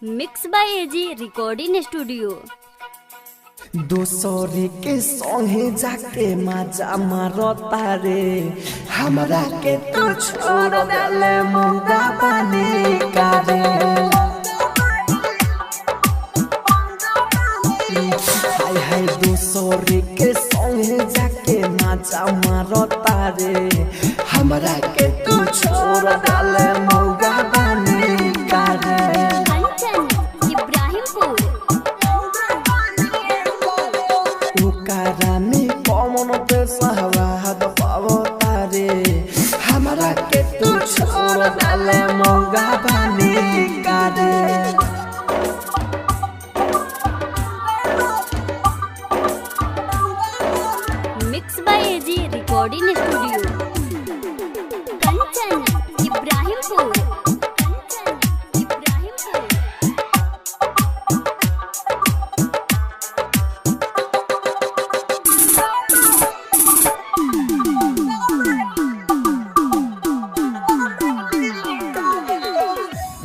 Mix by AG recording studio. दूसरे के संगे जाके मजा मारता रे, हमरा के तू छोड़ देले मुंगा बने करे। हाय हाय दूसरे के संगे जाके मजा मारता रे, हमरा के तू छोड़ देले मुंगा बने करे। सहवाद पावता रे, हमरा के तू छोड़ देले मौगा बने करे। Mix by AG recording studio. Kanchan Ibrahimpur.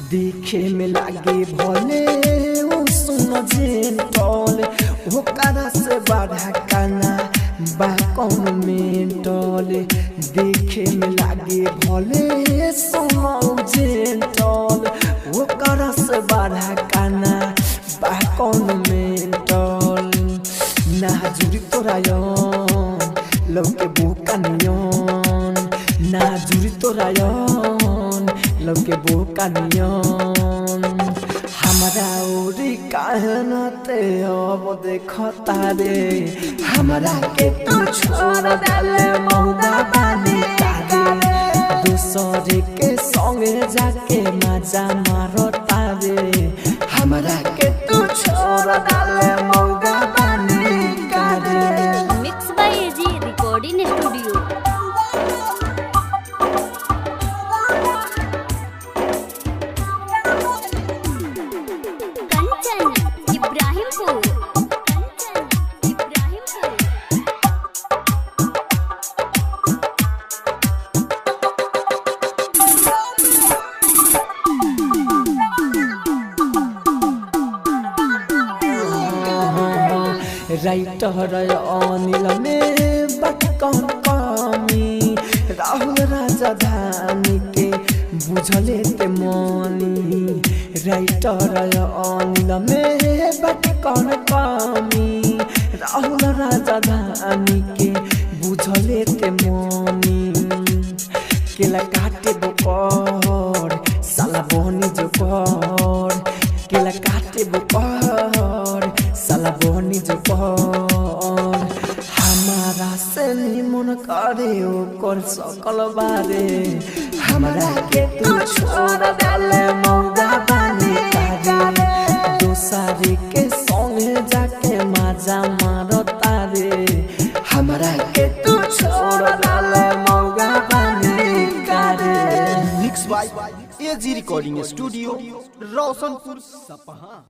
देखे में लागे भले वो सुनो जेंटल, ओकरा से बड़ा काना बा कौन मेंटल। देखे में लागे भले सुनो जेंटल, ओकरा से बड़ा काना बा कौन मेंटल। ना जुड़ी तोरा यन लौके बुकानियन, ना जुड़ी तोरा यन लौके बुकानियन। हमरा ओरी कहनते अब देखता रे, हमरा के तू छोड़ देले मौगा बने करे। दूसरे के संगे जाके मजा मारता रे, हमरा के तू छोड़ देले मौगा बने करे। Mix by AG recording studio. Writer Anil में बात कौन कमी, राहुल राजधानी के बुझले ते मनी। राइटर अनिल में बात कौन कमी, राहुल राजधानी के बुझले ते मनी। केला काटे दोपहर साला बनी जो कर, केला काटे दोपहर साला बनी जो कर। हमारा से निमन करे ओकर सकल बारे, हमरा के तू छोड़ देले मौगा बने करे। दूसरे के संगे जाके मजा मारता रे, हमरा के तू छोड़ देले मौगा बने करे। Mix by AG recording studio, Roshanpur Sapaha.